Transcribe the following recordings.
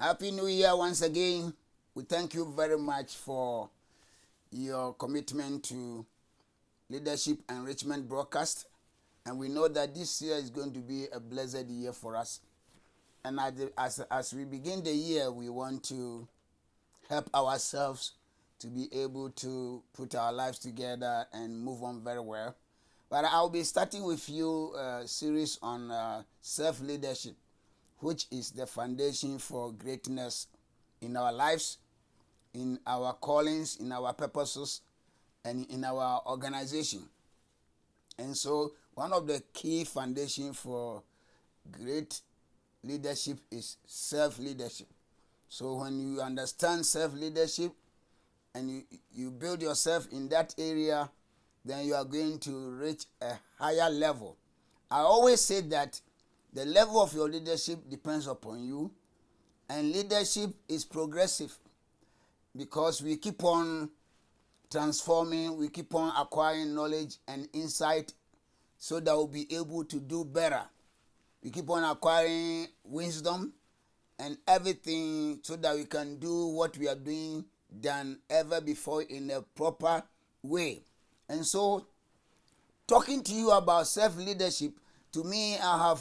Happy New Year once again. We thank you very much for your commitment to Leadership Enrichment Broadcast. And we know that this year is going to be a blessed year for us. And as we begin the year, we want to help ourselves to be able to put our lives together and move on very well. But I'll be starting with you a series on self-leadership, which is the foundation for greatness in our lives, in our callings, in our purposes, and in our organization. And so one of the key foundations for great leadership is self-leadership. So when you understand self-leadership and you build yourself in that area, then you are going to reach a higher level. I always say that the level of your leadership depends upon you, and leadership is progressive because we keep on transforming, we keep on acquiring knowledge and insight so that we'll be able to do better. We keep on acquiring wisdom and everything so that we can do what we are doing than ever before in a proper way. And so, talking to you about self-leadership, to me, I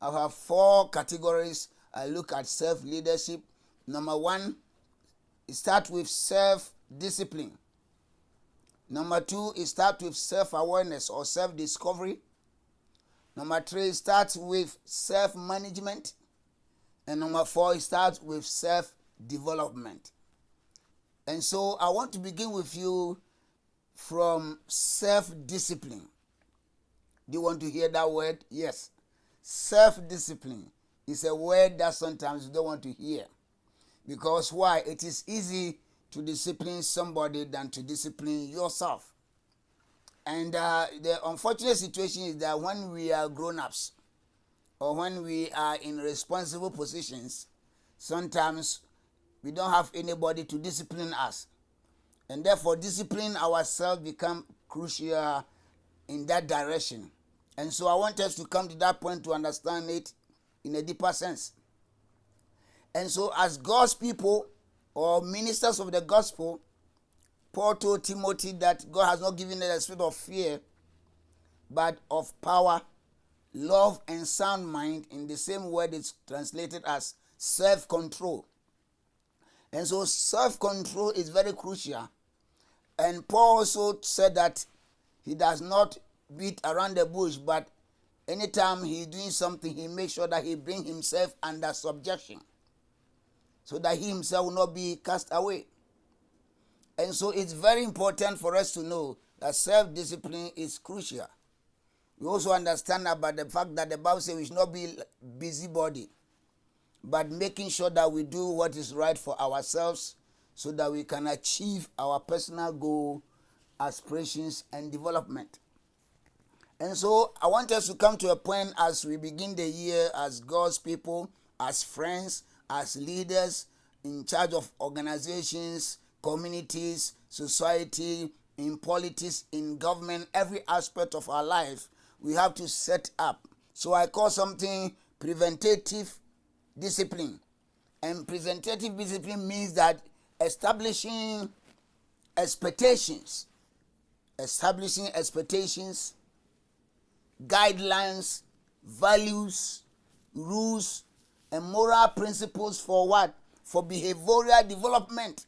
have four categories. I look at self-leadership. Number one, it starts with self-discipline. Number two, it starts with self-awareness or self-discovery. Number three, it starts with self-management. And number four, it starts with self-development. And so I want to begin with you from self-discipline. Do you want to hear that word? Yes. Self-discipline is a word that sometimes you don't want to hear. Because why? It is easy to discipline somebody than to discipline yourself. And the unfortunate situation is that when we are grown-ups or when we are in responsible positions, sometimes we don't have anybody to discipline us. And therefore, disciplining ourselves becomes crucial in that direction. And so I want us to come to that point to understand it in a deeper sense. And so as God's people or ministers of the gospel, Paul told Timothy that God has not given us a spirit of fear, but of power, love, and sound mind. In the same word, it's translated as self-control. And so self-control is very crucial. And Paul also said that he does not beat around the bush, but anytime he's doing something, he makes sure that he brings himself under subjection so that he himself will not be cast away. And so it's very important for us to know that self-discipline is crucial. We also understand about the fact that the Bible says we should not be busybody, but making sure that we do what is right for ourselves so that we can achieve our personal goal, aspirations, and development. And so I want us to come to a point as we begin the year as God's people, as friends, as leaders in charge of organizations, communities, society, in politics, in government, every aspect of our life, we have to set up. So I call something preventative discipline. And preventative discipline means that establishing expectations, guidelines, values, rules, and moral principles for what? For behavioral development.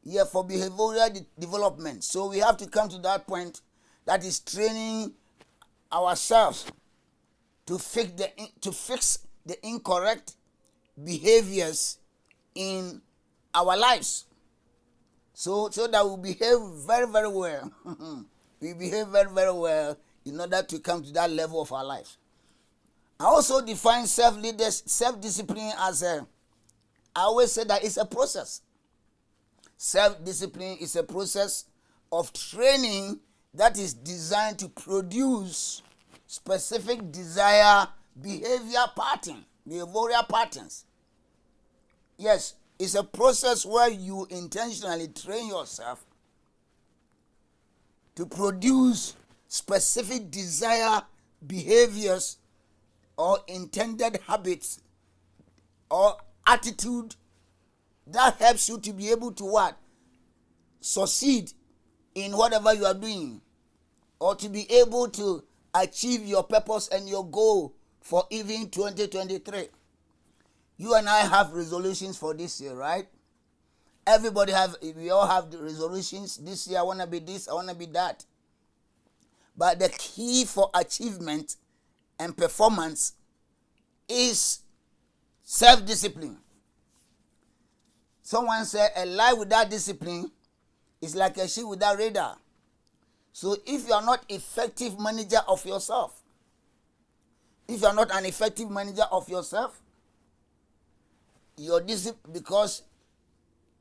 Yeah, for behavioral development. So we have to come to that point, that is training ourselves to fix the incorrect behaviors in our lives. So that we behave very, very well. We behave very, very well in order to come to that level of our life. I also define self-discipline as I always say that it's a process. Self-discipline is a process of training that is designed to produce specific desired behavioral patterns. Yes, it's a process where you intentionally train yourself to produce specific desired behaviors or intended habits or attitude that helps you to be able to what? Succeed in whatever you are doing, or to be able to achieve your purpose and your goal for even 2023. You and I have resolutions for this year, right? We all have the resolutions. This year I want to be this, I want to be that. But the key for achievement and performance is self-discipline. Someone said a life without discipline is like a ship without radar. So if you are not effective manager of yourself, if you are not an effective manager of yourself, because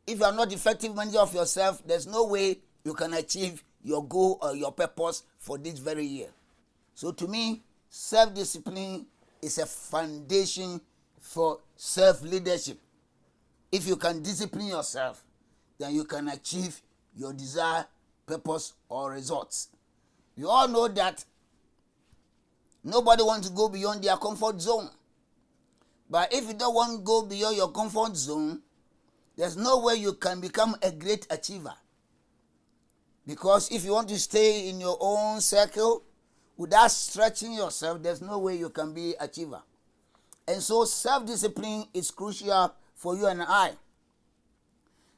if you are not effective manager of yourself, there's no way you can achieve your goal or your purpose for this very year. So to me, self-discipline is a foundation for self-leadership. If you can discipline yourself, then you can achieve your desired purpose or results. You all know that nobody wants to go beyond their comfort zone. But if you don't want to go beyond your comfort zone, there's no way you can become a great achiever. Because if you want to stay in your own circle without stretching yourself, there's no way you can be an achiever. And so self-discipline is crucial for you and I.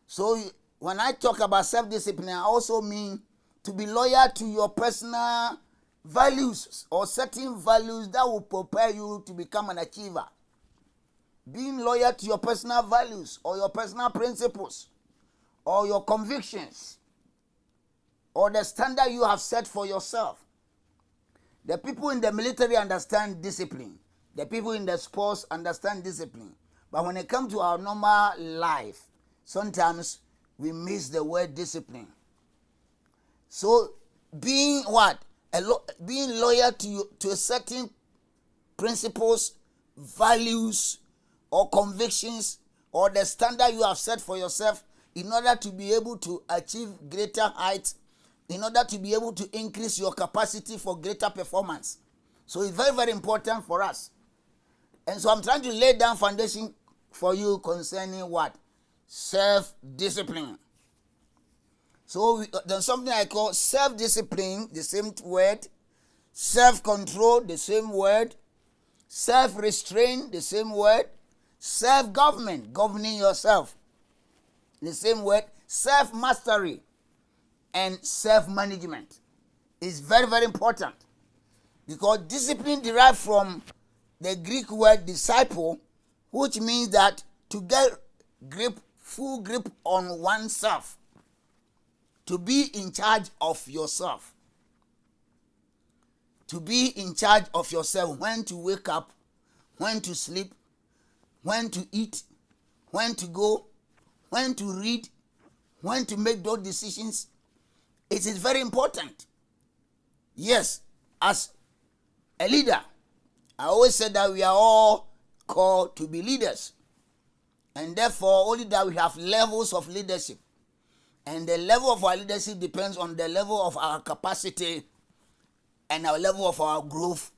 So when I talk about self-discipline, I also mean to be loyal to your personal values or certain values that will prepare you to become an achiever. Being loyal to your personal values or your personal principles or your convictions or the standard you have set for yourself. The people in the military understand discipline. The people in the sports understand discipline. But when it comes to our normal life, sometimes we miss the word discipline. So being what? Being loyal to certain principles, values, or convictions, or the standard you have set for yourself in order to be able to achieve greater heights, in order to be able to increase your capacity for greater performance. So it's very, very important for us. And so I'm trying to lay down foundation for you concerning what? Self-discipline. So there's something I call self-discipline, the same word. Self-control, the same word. Self-restraint, the same word. Self-government, governing yourself, the same word. Self-mastery and self-management is very, very important, because discipline derived from the Greek word disciple, which means that to get full grip on oneself, to be in charge of yourself, to be in charge of yourself, when to wake up, when to sleep, when to eat, when to go, when to read, when to make those decisions. It is very important. Yes, as a leader, I always said that we are all called to be leaders. And therefore, only that we have levels of leadership. And the level of our leadership depends on the level of our capacity and our level of our growth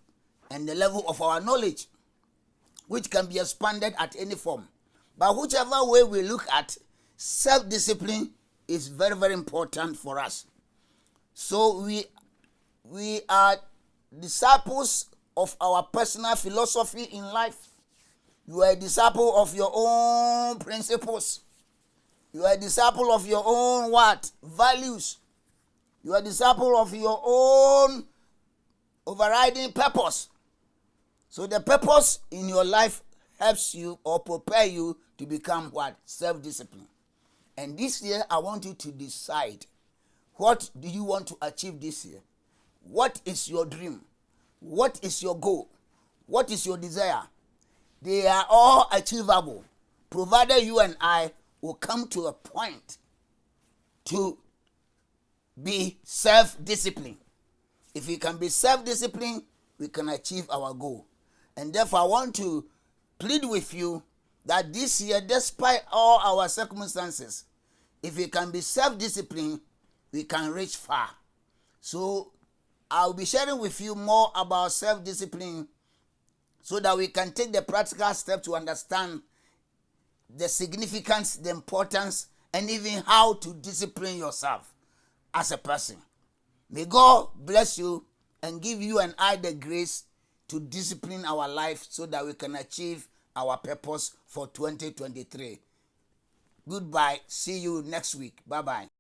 and the level of our knowledge, which can be expanded at any form. But whichever way we look at, self-discipline is very, very important for us. So we are disciples of our personal philosophy in life. You are a disciple of your own principles. You are a disciple of your own what? Values. You are a disciple of your own overriding purpose. So the purpose in your life helps you or prepare you to become what? Self-discipline. And this year, I want you to decide, what do you want to achieve this year? What is your dream? What is your goal? What is your desire? They are all achievable, provided you and I will come to a point to be self-disciplined. If we can be self-disciplined, we can achieve our goal. And therefore, I want to plead with you that this year, despite all our circumstances, if we can be self-disciplined, we can reach far. So I'll be sharing with you more about self-discipline so that we can take the practical step to understand the significance, the importance, and even how to discipline yourself as a person. May God bless you and give you and I the grace to discipline our life so that we can achieve our purpose for 2023. Goodbye. See you next week. Bye-bye.